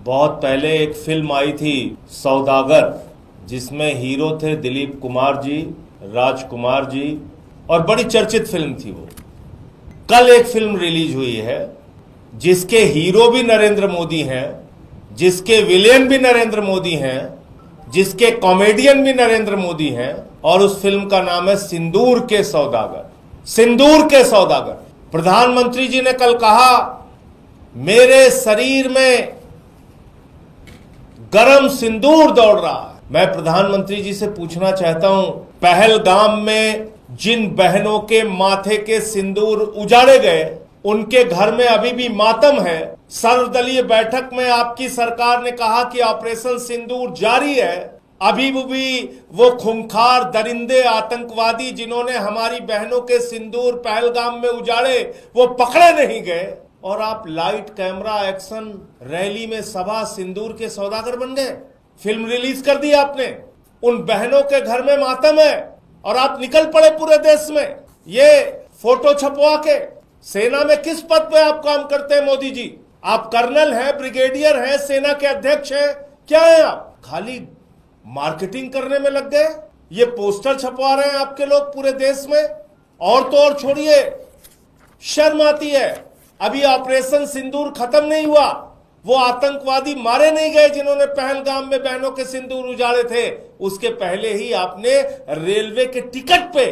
बहुत पहले एक फिल्म आई थी सौदागर, जिसमें हीरो थे दिलीप कुमार जी, राजकुमार जी, और बड़ी चर्चित फिल्म थी वो। कल एक फिल्म रिलीज हुई है जिसके हीरो भी नरेंद्र मोदी हैं, जिसके विलेन भी नरेंद्र मोदी हैं, जिसके कॉमेडियन भी नरेंद्र मोदी हैं, और उस फिल्म का नाम है सिंदूर के सौदागर। सिंदूर के सौदागर। प्रधानमंत्री जी ने कल कहा, मेरे शरीर में गरम सिंदूर दौड़ रहा है। मैं प्रधानमंत्री जी से पूछना चाहता हूं, पहलगाम में जिन बहनों के माथे के सिंदूर उजाड़े गए, उनके घर में अभी भी मातम है। सर्वदलीय बैठक में आपकी सरकार ने कहा कि ऑपरेशन सिंदूर जारी है। अभी भी वो खूंखार दरिंदे आतंकवादी जिन्होंने हमारी बहनों के सिंदूर पहलगाम में उजाड़े, वो पकड़े नहीं गए, और आप लाइट कैमरा एक्शन रैली में सभा सिंदूर के सौदागर बन गए। फिल्म रिलीज कर दी आपने, उन बहनों के घर में मातम है, और आप निकल पड़े पूरे देश में ये फोटो छपवा के। सेना में किस पद पे आप काम करते हैं मोदी जी? आप कर्नल हैं, ब्रिगेडियर हैं, सेना के अध्यक्ष हैं, क्या है आप? खाली मार्केटिंग करने में लग गए। ये पोस्टर छपवा रहे हैं आपके लोग पूरे देश में। और तो और छोड़िए, शर्म आती है। अभी ऑपरेशन सिंदूर खत्म नहीं हुआ, वो आतंकवादी मारे नहीं गए जिन्होंने पहलगाम में बहनों के सिंदूर उजाड़े थे। उसके पहले ही आपने रेलवे के टिकट पे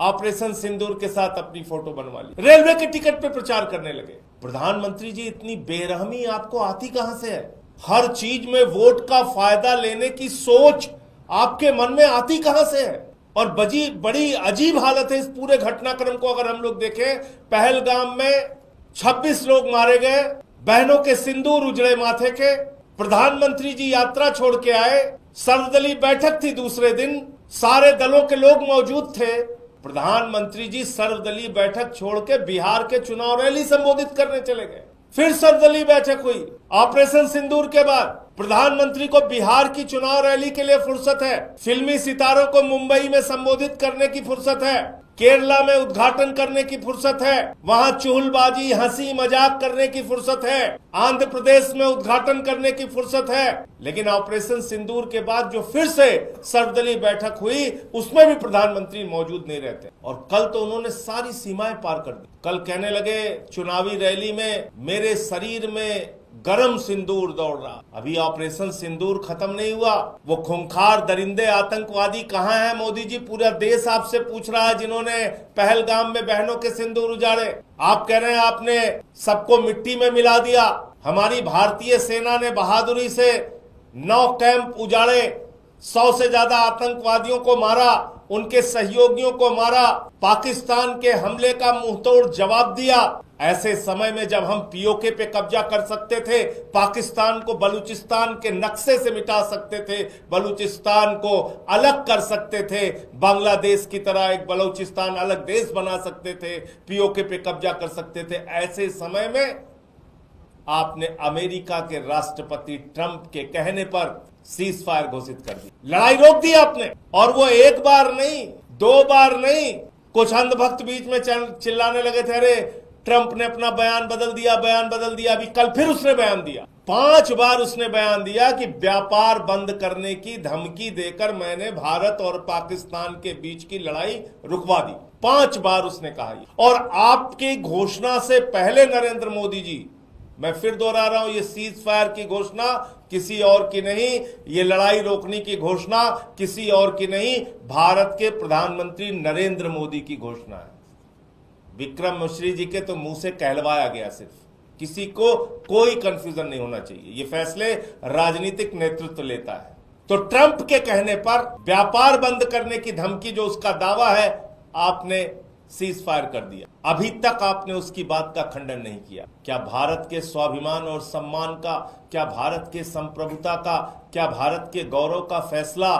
ऑपरेशन सिंदूर के साथ अपनी फोटो बनवा ली। रेलवे के टिकट पे प्रचार करने लगे। प्रधानमंत्री जी, इतनी बेरहमी आपको आती कहां से है? हर चीज में वोट का फायदा लेने की सोच आपके मन में आती कहां से है? और बड़ी अजीब हालत है इस पूरे घटनाक्रम को अगर हम लोग देखें। पहलगाम में 26 लोग मारे गए, बहनों के सिंदूर उजड़े माथे के। प्रधानमंत्री जी यात्रा छोड़ के आए, सर्वदलीय बैठक थी दूसरे दिन, सारे दलों के लोग मौजूद थे। प्रधानमंत्री जी सर्वदलीय बैठक छोड़ के बिहार के चुनाव रैली संबोधित करने चले गए। फिर सर्वदलीय बैठक हुई ऑपरेशन सिंदूर के बाद। प्रधानमंत्री को बिहार की चुनाव रैली के लिए फुर्सत है, फिल्मी सितारों को मुंबई में संबोधित करने की फुर्सत है, केरला में उद्घाटन करने की फुर्सत है, वहां चुहलबाजी हंसी मजाक करने की फुर्सत है, आंध्र प्रदेश में उद्घाटन करने की फुर्सत है। लेकिन ऑपरेशन सिंदूर के बाद जो फिर से सर्वदलीय बैठक हुई, उसमें भी प्रधानमंत्री मौजूद नहीं रहते। और कल तो उन्होंने सारी सीमाएं पार कर दी। कल कहने लगे चुनावी रैली में, मेरे शरीर में गरम सिंदूर दौड़ रहा। अभी ऑपरेशन सिंदूर खत्म नहीं हुआ। वो खूंखार दरिंदे आतंकवादी कहां हैं मोदी जी? पूरा देश आपसे पूछ रहा है, जिन्होंने पहलगाम में बहनों के सिंदूर उजाड़े। आप कह रहे हैं आपने सबको मिट्टी में मिला दिया। हमारी भारतीय सेना ने बहादुरी से 9 कैंप उजाड़े, 100 से ज्यादा आतंकवादियों को मारा, उनके सहयोगियों को मारा, पाकिस्तान के हमले का मुंहतोड़ जवाब दिया। ऐसे समय में जब हम पीओके पे कब्जा कर सकते थे, पाकिस्तान को बलूचिस्तान के नक्शे से मिटा सकते थे, बलूचिस्तान को अलग कर सकते थे, बांग्लादेश की तरह एक बलूचिस्तान अलग देश बना सकते थे, पीओके पे कब्जा कर सकते थे, ऐसे समय में आपने अमेरिका के राष्ट्रपति ट्रंप के कहने पर सीज फायर घोषित कर दी, लड़ाई रोक दी आपने। और वो एक बार नहीं, 2 बार नहीं। कुछ अंधभक्त बीच में चिल्लाने लगे थे, अरे ट्रंप ने अपना बयान बदल दिया, बयान बदल दिया। अभी कल फिर उसने बयान दिया, 5 बार उसने बयान दिया कि व्यापार बंद करने की धमकी देकर मैंने भारत और पाकिस्तान के बीच की लड़ाई रुकवा दी। 5 बार उसने कहा। और आपकी घोषणा से पहले नरेंद्र मोदी जी, मैं फिर दोहरा रहा हूं, ये सीज फायर की घोषणा किसी और की नहीं, ये लड़ाई रोकने की घोषणा किसी और की नहीं, भारत के प्रधानमंत्री नरेंद्र मोदी की घोषणा है। विक्रम मिश्री जी के तो मुंह से कहलवाया गया। सिर्फ किसी को कोई कंफ्यूजन नहीं होना चाहिए, ये फैसले राजनीतिक नेतृत्व लेता है। तो ट्रंप के कहने पर व्यापार बंद करने की धमकी जो उसका दावा है, आपने सीज फायर कर दिया। अभी तक आपने उसकी बात का खंडन नहीं किया। क्या भारत के स्वाभिमान और सम्मान का, क्या भारत के संप्रभुता का, क्या भारत के गौरव का फैसला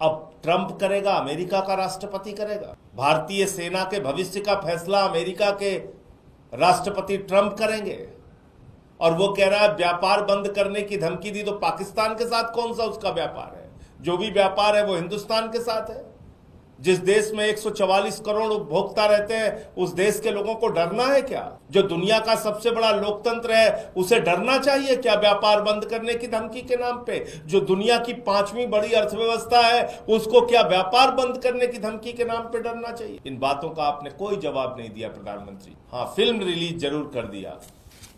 अब ट्रंप करेगा, अमेरिका का राष्ट्रपति करेगा? भारतीय सेना के भविष्य का फैसला अमेरिका के राष्ट्रपति ट्रंप करेंगे। और वो कह रहा है व्यापार बंद करने की धमकी दी, तो पाकिस्तान के साथ कौन सा उसका व्यापार है? जो भी व्यापार है वो हिंदुस्तान के साथ है। जिस देश में 144 करोड़ उपभोक्ता रहते हैं, उस देश के लोगों को डरना है क्या? जो दुनिया का सबसे बड़ा लोकतंत्र है, उसे डरना चाहिए क्या व्यापार बंद करने की धमकी के नाम पे? जो दुनिया की 5वीं बड़ी अर्थव्यवस्था है, उसको क्या व्यापार बंद करने की धमकी के नाम पे डरना चाहिए? इन बातों का आपने कोई जवाब नहीं दिया प्रधानमंत्री। हाँ, फिल्म रिलीज जरूर कर दिया,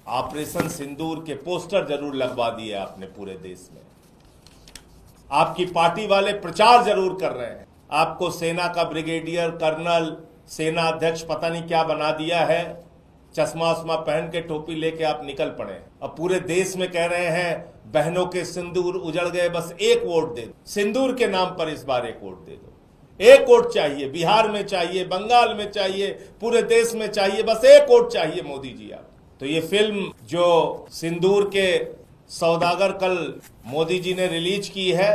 ऑपरेशन सिंदूर के पोस्टर जरूर लगवा दिए आपने पूरे देश में, आपकी पार्टी वाले प्रचार जरूर कर रहे हैं, आपको सेना का ब्रिगेडियर कर्नल, सेना अध्यक्ष पता नहीं क्या बना दिया है, चश्मा उस्मा पहन के टोपी लेके आप निकल पड़े। अब पूरे देश में कह रहे हैं बहनों के सिंदूर उजड़ गए, बस एक वोट दे दो, सिंदूर के नाम पर इस बार एक वोट दे दो। एक वोट चाहिए, बिहार में चाहिए, बंगाल में चाहिए, पूरे देश में चाहिए, बस एक वोट चाहिए मोदी जी आप। तो ये फिल्म जो सिंदूर के सौदागर कल मोदी जी ने रिलीज की है,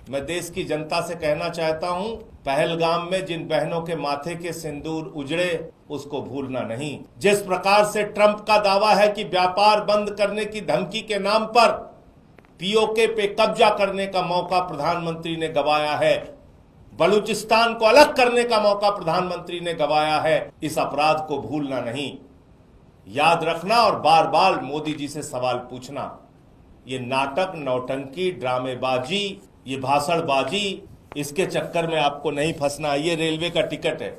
मैं देश की जनता से कहना चाहता हूं, पहलगाम में जिन बहनों के माथे के सिंदूर उजड़े उसको भूलना नहीं। जिस प्रकार से ट्रंप का दावा है कि व्यापार बंद करने की धमकी के नाम पर पीओके पे कब्जा करने का मौका प्रधानमंत्री ने गंवाया है, बलूचिस्तान को अलग करने का मौका प्रधानमंत्री ने गंवाया है, इस अपराध को भूलना नहीं, याद रखना और बार बार मोदी जी से सवाल पूछना। ये नाटक, नौटंकी, ड्रामेबाजी, ये भाषणबाजी, इसके चक्कर में आपको नहीं फंसना। ये रेलवे का टिकट है,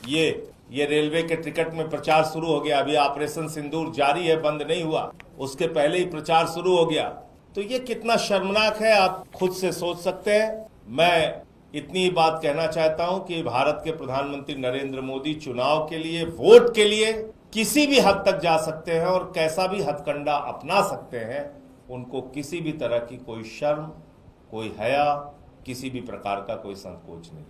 ये रेलवे के टिकट में प्रचार शुरू हो गया। अभी ऑपरेशन सिंदूर जारी है, बंद नहीं हुआ, उसके पहले ही प्रचार शुरू हो गया। तो ये कितना शर्मनाक है, आप खुद से सोच सकते हैं। मैं इतनी ही बात कहना चाहता हूं कि भारत के प्रधानमंत्री नरेंद्र मोदी चुनाव के लिए, वोट के लिए किसी भी हद तक जा सकते हैं और कैसा भी हथकंडा अपना सकते हैं। उनको किसी भी तरह की कोई शर्म, कोई हया, किसी भी प्रकार का कोई संकोच नहीं।